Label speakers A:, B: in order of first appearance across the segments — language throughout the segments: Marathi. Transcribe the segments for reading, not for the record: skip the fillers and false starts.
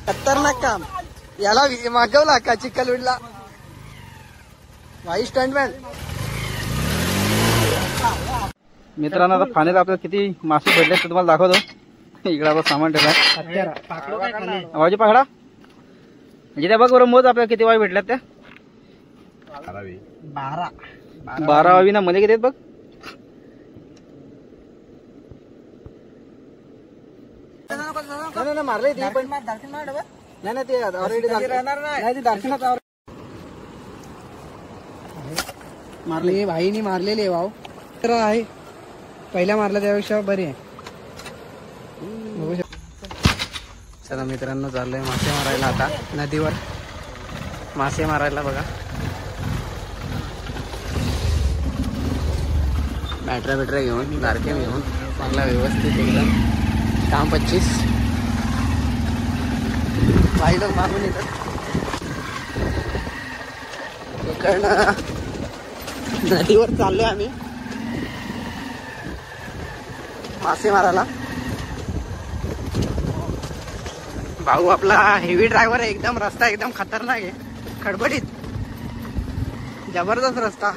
A: खतरनाक काम. याला मागवला का चिखलवीडला भाई स्टंटमॅन.
B: मित्रांनो आता फाण्यात आपल्याला किती मासे भेटले ते तुम्हाला दाखवतो. इकडे आता सामान ठेवलाय. आवाजी पाकडा म्हणजे त्या बघ बरं मोज आपल्याला किती वाई भेटल्यात त्या. 12 वावी ना मध्ये किती आहेत बघ.
A: मारले ते पण नाही ते ऑलरेडी मारले भाईनी मारलेले वाव तर आहे. पहिल्या मारला त्यापेक्षा बरी आहे. चला मित्रांनो चाललंय मासे मारायला आता नदीवर. मासे मारायला बघा. बॅटऱ्या घेऊन लारके घेऊन चांगला व्यवस्थित एकदम काम 25 भाई लोक मागून येतात. इकडनं नदीवर चाललोय आम्ही मासे मारायला. भाऊ आपला हेवी ड्रायव्हर आहे. एकदम रस्ता एकदम खतरनाक आहे. खडबडीत जबरदस्त रस्ता.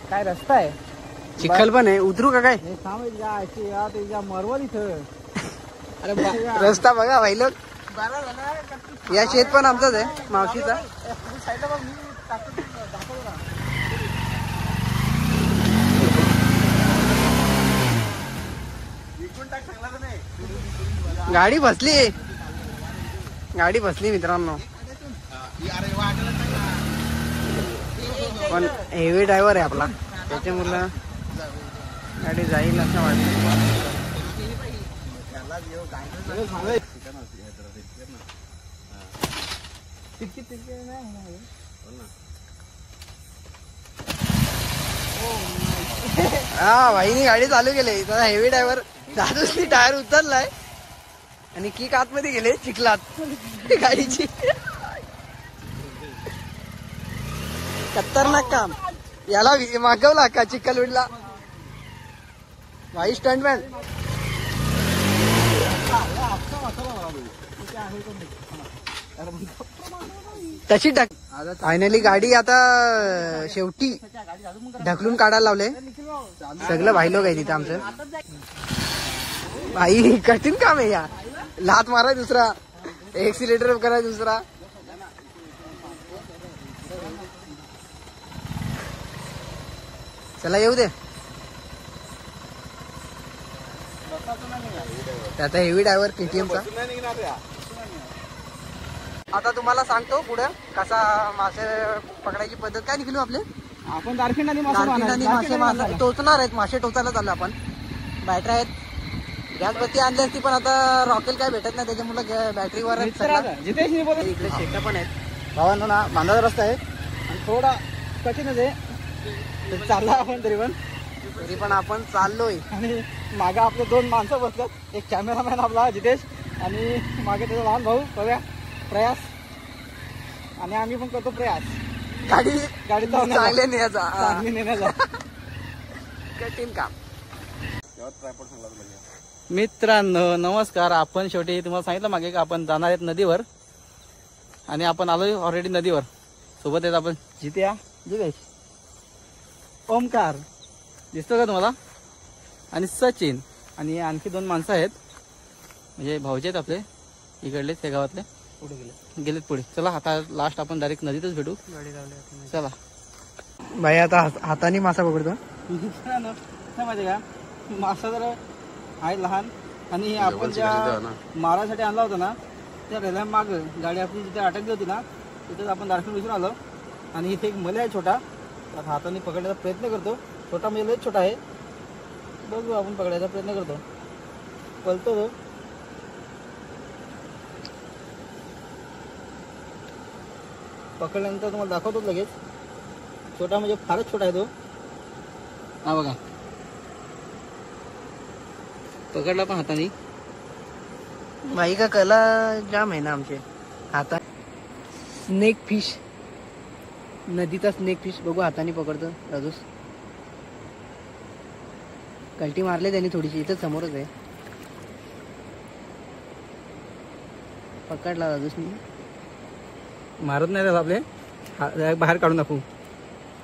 A: काय रस्ता आहे. चिखल पण आहे. उतरू का काय मरवल इथं. अरे रस्ता बघा भाई लोक. या शेत पण आमचाच आहे मावशीचा. गाडी बसली मित्रांनो. पण हेवी ड्रायव्हर आहे आपला त्याच्यामुळे गाडी जाईल असं वाटतं. हा भाईनी गाडी चालू केली. हेवी ड्रायव्हर दादूसनी टायर उचललाय आणि किक आतमध्ये गेले चिखलात गाडीची. खतरनाक काम. याला मागवला का चिखलवीडला भाई स्टंटमॅन. तशी फायनली गाडी आता शेवटी ढकलून काढायला लावले. सगळं भाई लोक आहे तिथं आमचं. भाई कठीण काम आहे या. लात माराय दुसरा, एक्सिलेटर कराय दुसरा. चला येऊ दे. त्याचा हेवी ड्रायव्हर केटीएमचा. आता तुम्हाला सांगतो पुढे कसा मासे पकडायची पद्धत. काय निघलो आपले
B: आपण दारखंडाने
A: मासे टोचणार आहेत. मासे टोचायला चाललो आपण. बॅटऱ्या आहेत. गॅस बत्ती आणली असती पण आता रॉकेल काय भेटत नाही त्याच्यामुळे बॅटरीवर. इकडे शेटा पण आहेत
B: भावांनो ना. बांधाचा रस्ता आहे आणि थोडा कठीणच आहे. चालला आपण तरी पण
A: आपण चाललोय.
B: आणि मागे आपले 2 माणसं बसतात. एक कॅमेरामॅन आपला जितेश आणि मागे त्याचा लहान भाऊ प्रयास. आणि आम्ही पण करतो प्रयास
A: गाडी
B: चांगले नेण्याचा.
A: कठीण काम.
B: मित्रांनो नमस्कार. आपण शेवटी तुम्हाला सांगितलं मागे का आपण जाणार आहेत नदीवर आणि आपण आलोय ऑलरेडी नदीवर. सोबत आहेत आपण जित्या, जितेश, ओमकार दिसतो का तुम्हाला, आणि सचिन आणि आणखी 2 माणसं आहेत म्हणजे भाऊचे आहेत आपले इकडले त्या गावातले. पुढे गेलेत पुढे. चला आता लास्ट आपण डायरेक्ट नदीतच भेटू. चला
A: भाई आता हाताने मासा पकडतो.
B: माहिती का मासा जर आहे लहान आणि आपण ज्या मारासाठी आणला होता ना त्या रेल्वे माग गाडी आपली जिथे अटकली होती ना तिथेच आपण दार्शनिक विसरून आलो. आणि इथे एक मले आहे छोटा. तर हाताने पकडण्याचा प्रयत्न करतो. छोटा म्हणजे लयच छोटा आहे. बघू आपण पकडायचा प्रयत्न करतो. पळतो तो. पकडल्यानंतर तुम्हाला दाखवतो लगेच. छोटा म्हणजे फारच छोटा आहे तो. हा बघा पकडला पण हाताने.
A: भाई का कला जाम आहे ना आमचे हाता. स्नेक फिश, नदीचा स्नेक फिश बघू हाताने पकडतो राजूस. कल्टी मारले त्यांनी थोडीशी, इथं समोरच आहे. पकडला दादूसनी.
B: मारत नाही रे आपले, बाहेर काढून दाखवू.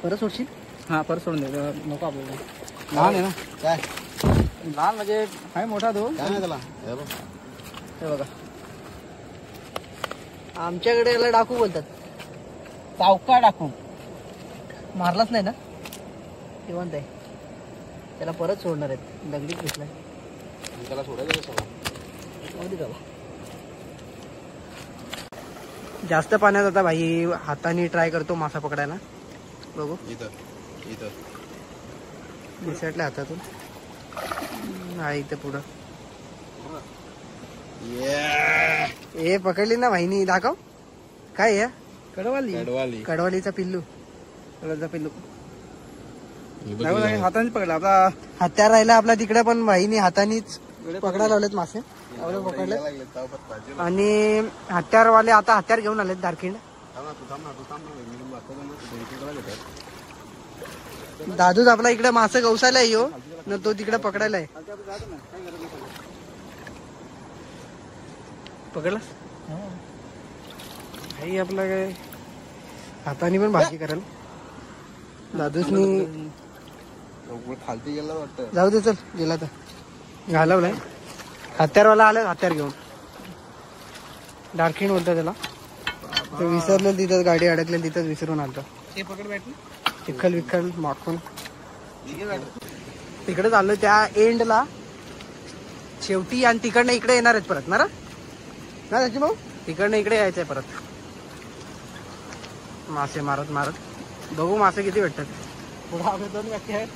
A: परत सोडशील?
B: हा परत सोडून दे, नको आपल्याला. लहान आहे ना काय, लहान म्हणजे आहे, मोठा तो काय नाही त्याला. हे बघा
A: आमच्याकडे याला डाकू बोलतात.
B: सावका डाकू.
A: मारलाच नाही ना, जिवंत आहे. त्याला परत सोडणार आहेत, दगडीत घेतलाय
B: त्याला सोडायचं.
A: जास्त पाण्यात आता भाई हाताने ट्राय करतो मासा पकडायला. बघू निसटल्या हातातून. हा इथं पुढं ए पकडली ना भाईनी. दाखव काय आहे. कडवालीचा पिल्लू.
B: कडवालीचा पिल्लू हाताने पकडला. आपला
A: हत्यार राहिला आपला तिकडे, पण भाईनी हातानीच पकडायला लावलेत मासे. पकडले आणि हत्यारवाले आता हत्यार घेऊन आलेत दारखिंड. दादूच आपला इकडे मासे गवसायला येऊ ना, तो तिकडे पकडायला आहे. पकडला भाई आपला काय हाताने पण भाजी कराल. दादूसनी
B: खालती गेला वाटतं.
A: जाऊ दे चल, गेला तर घालवलाय. हत्यारवाला आला हत्यार घेऊन. दारखिंड बोलतो त्याला. ते विसरलं तिथं, गाडी अडकली तिथंच विसरून आलतो. चिखल विखल माखून तिकडे चाललो त्या एंडला शेवटी. आणि तिकडनं इकडे येणार आहेत परत ना त्याची भाऊ. तिकडनं इकडे यायचंय परत मासे मारत मारत. बघू मासे किती भेटतात.
B: पुढे 2 व्यक्ती आहेत.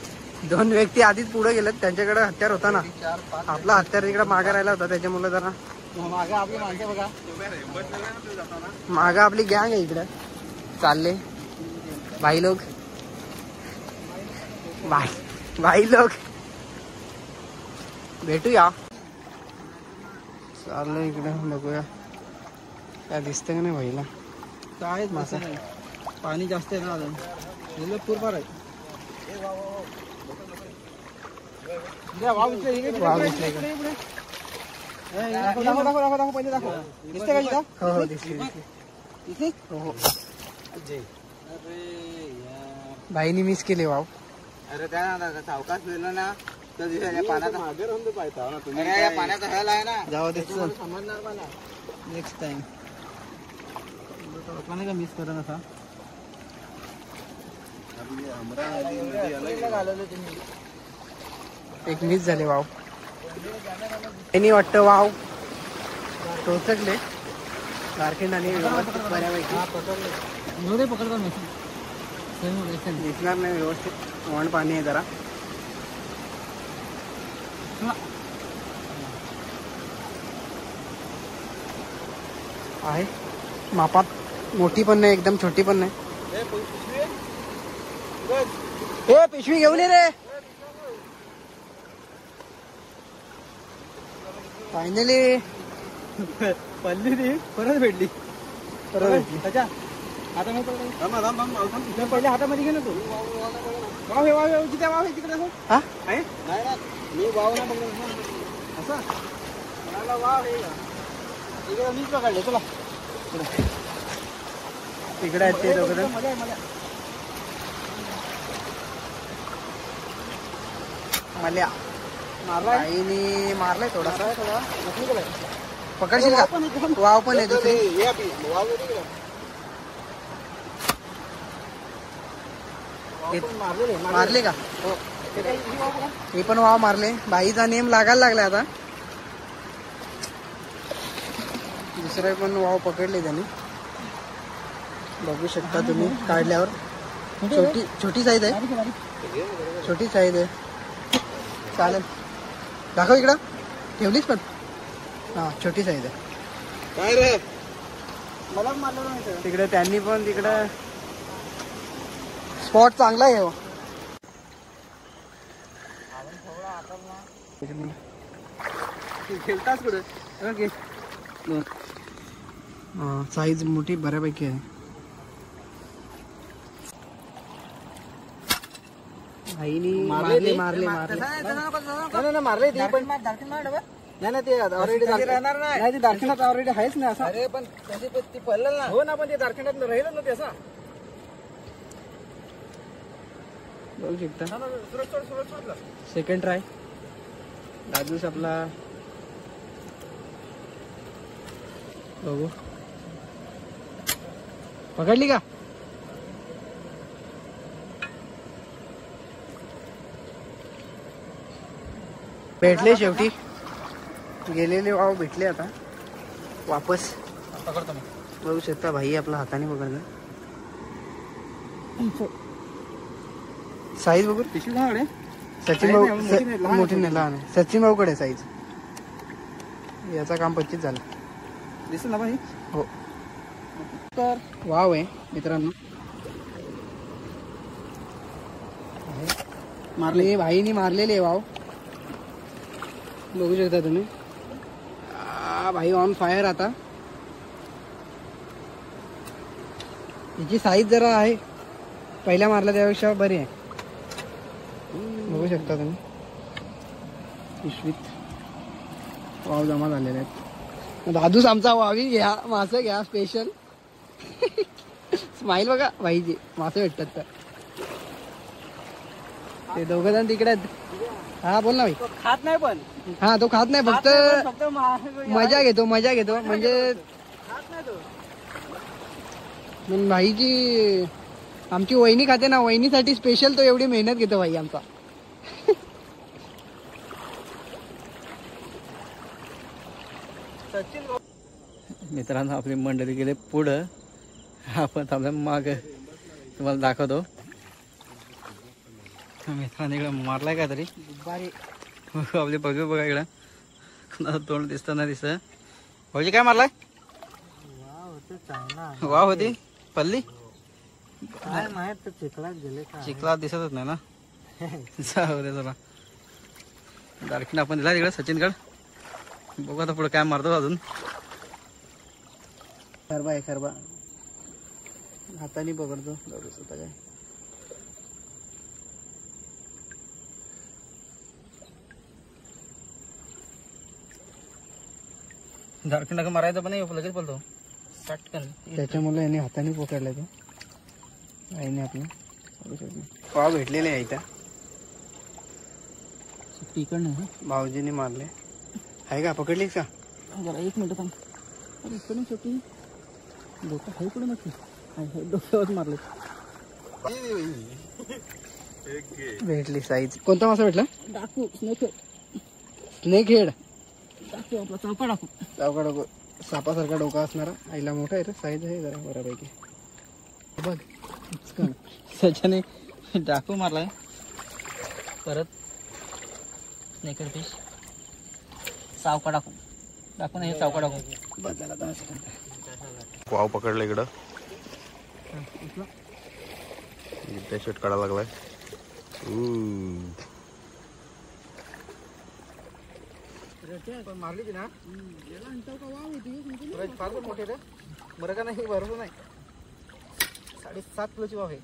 A: 2 व्यक्ती आधीच पुढे गेलेत. त्यांच्याकडे हत्यार होता ना, आपला हत्यार तिकडे मागे राहिला होता, त्याच्यामुळे जरा
B: मागे आपली माणसं बघा.
A: मागे आपली गँग आहे इकडे चालले. भाई लोग भेटूया. चाललो इकडे, बघूया काय दिसतं का नाही भाईला.
B: काय मासा नाही, पाणी जास्त आहे ना अजून. पूर आहे.
A: भाईनी मिस केले वाव.
B: अरे काय सावकाश गेलो ना तर पाण्याचा हेल आहे ना.
A: जाऊ दे
B: नेक्स्ट टाइम का मिस करा नका.
A: एक मिस झाले वाव. त्यांनी वाटतं वाव टोचकले दारखिंड आणि बऱ्यापैकी
B: पकडतो
A: दिसणार नाही व्यवस्थित. वण पाणी आहे जरा. आहे मापात, मोठी पण नाही एकदम, छोटी पण नाही. ए पिशवी घेऊन ये रे. फायनली
B: पडली ती, परत भेटली. त्याच्या आता मी पहिले हातामध्ये घे ना तू. वाव हे वाव तिथे वाव आहे तिकडे.
A: हा
B: आहे नाही ना, मी वाव ना बघ असं मला वाव आहे इकडे. मीच पकडले. चला
A: तिकडे आहेत ते दोघं.
B: मजा आहे.
A: मल्या मारलाय, मारलाय थोडासा. पकडशील का. वाव पण आहे दुसरी. मारले का. हे पण वाव मारले. बाईचा नेम लागायला लागला आता. दुसरे पण वाव पकडले त्यांनी, बघू शकता तुम्ही काढल्यावर. छोटी साईज आहे, छोटी साईज आहे. चालेल दाखव इकडं. ठेवलीस पण. हा छोटी साईज आहे.
B: काय रे मला मारलं नाही
A: तिकडे त्यांनी पण. तिकडे स्पॉट चांगला आहे हो.
B: खेळताच कुठे.
A: साईज मोठी बऱ्यापैकी आहे. भाईनी
B: मारले
A: मारले
B: मारले ते पण नाही ते ऑलरेडी नाही ते दार्शनात ऑलरेडी आहेच ना असं. अरे पण ती पडलं ना. हो ना, पण ते दार्शनात राहिलं ना ते असं.
A: बघू शकता सेकंड ट्राय दादूस आपला. बघू पकडली का? भेटले शेवटी, गेलेले वाव भेटले. आता वापस
B: पकडतो मी.
A: बघू शकता भाई आपला हाताने पकडलं. साईज बघू
B: पिशवी कोणाकडे?
A: सचिन भाऊ मोठी नाही लहान आहे. सचिन भाऊकडे साईज. याचा काम 25 झालं.
B: दिसेल ना भाई?
A: हो. तर वाव आहे मित्रांनो. मारले भाईनी मारलेले वाव. बघू शकता तुम्ही. भाई ऑन फायर. आता याची साईज जरा आहे पहिल्या मारला त्यापेक्षा बरी आहे. बघू शकता तुम्ही पिशवीत वाव जमा झालेले आहेत. दादूस आमचा वावी घ्या, मासे घ्या स्पेशल. स्माईल बघा भाईची, मासे भेटतात तर. ते दोघं जण तिकडे आहेत. हा बोल ना भाई.
B: खात नाही पण.
A: हा तो खात नाही, फक्त मजा घेतो म्हणजे भाईची आमची वहिनी खाते ना, वहिनीसाठी स्पेशल तो एवढी मेहनत घेतो भाई आमचा.
B: मित्रांनो आपली मंडळी गेले पुढं, आपण थांबल्या माग. तुम्हाला दाखवतो. मित्रांनो इकडे मारलाय का तरी आपले बघू बघा इकडं. कुणाचं तोंड दिसत नाही दिसत. भाऊजी काय मारलाय? वाव होती पल्ली
A: काय माहित चिखलात गेले का?
B: चिखलात दिसतच नाही ना. जाऊ दे चला. दारखीन आपण दिला तिकडे सचिनगड. बघू आता पुढे काय मारतो अजून.
A: खरबा आहे खरबा. हाताने पकडतो स्वतः काय.
B: झारखंड मारायचं पण नाही, लगेच बोलतो पटकन.
A: त्याच्यामुळे याने हाताने पकडला तो. आईने आपलं वाव भेटलेले आहे इथं.
B: तिकड नाही
A: भाऊजीने मारले आहे का? पकडलीस का?
B: जरा 1 मिनिट थांब. अरे इकडून शेवटी डोकं आहे इकडून नक्की. डोक्यावर मारले.
A: भेटली साईज. कोणता मासा भेटला?
B: डाकू स्नेक
A: हेड.
B: डाकू आपला चौका डाकू.
A: चौका डोकं सापासारखा डोका असणारा. आईला मोठा आहे रे, साईज आहे जरा बऱ्यापैकी. बघ
B: त्याच्याने डाकू मारलाय. परत स्नेकर फिश. सावका डाकू. डाकू नाही, चौका डाकू.
C: वाव पकडलं इकडं. शर्ट काढायला लागलाय.
B: मारली ती ना. फार पण मोठे रे. बरं का नाही, भरपूर नाही. 7.5 किलोची वाव आहे.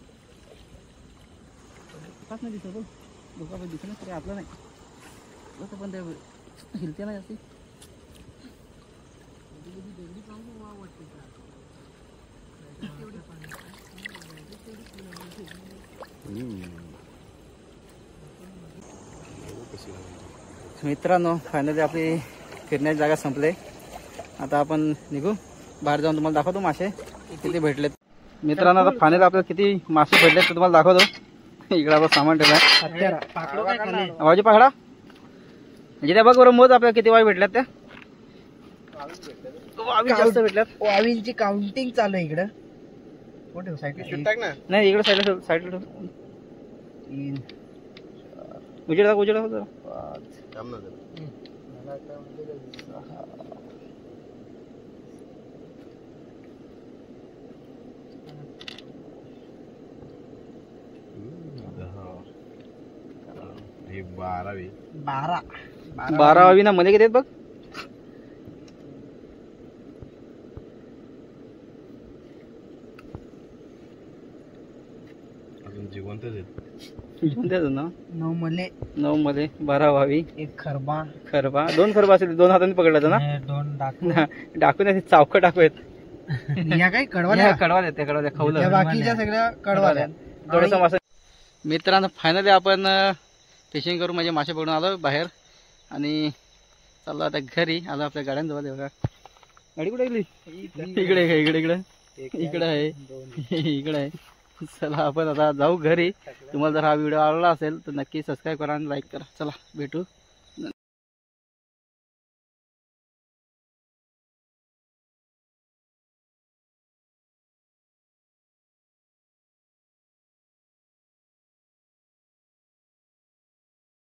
B: खास नाही दिसत. डोका पण दिसत तरी आपलं नाही. लोक पण ते हिलते नाही असे. मित्रांनो फायनली आपली फिरण्याची जागा संपले. आता आपण निघू बाहेर जाऊन. तुम्हाला दाखवतो मासे किती भेटलेत. मित्रांनो आता फायनली आपल्याला किती मासे भेटलेत ते तुम्हाला दाखवतो. इकडे आपलं सामान ठेवलंय. आवाजी पकडा. म्हणजे त्या बघ बरं मोज आपल्याला किती वावी भेटल्यात. त्या वावी जास्त भेटल्यात.
A: वावींची काउंटिंग चालू आहे इकडं. कुठे साईडला?
B: नाही इकडे साईडला साईडला.
A: 3
B: उजेड दाखव उजेड दाखव जरा.
A: 5
B: 12 वावी ना मध्ये किती आहेत बघ.
C: अजून जिवंतच आहेत.
B: ना
A: 9
B: मध्ये 12 व्हावी.
A: एक खरबा
B: 2 खरबा असेल, 2 हातांनी पकडला ना.
A: 2
B: टाकून चावकं टाकूयात.
A: या काही कडवा
B: कडवा देते खाऊला.
A: बाकीच्या सगळ्या कडवा
B: थोडंसं मासा. मित्रांनो फायनली आपण फिशिंग करून म्हणजे मासे पकडून आलो बाहेर आणि चाललो आता घरी. आलो आपल्या गाड्यांजवळ. बघा गाडी कुठे गेली? इकडे आहे. इकडे आहे. चला आपण आता जाऊ घरी. तुम्हाला जर हा व्हिडिओ आवडला असेल तर नक्की सबस्क्राईब करा आणि लाईक करा. चला भेटू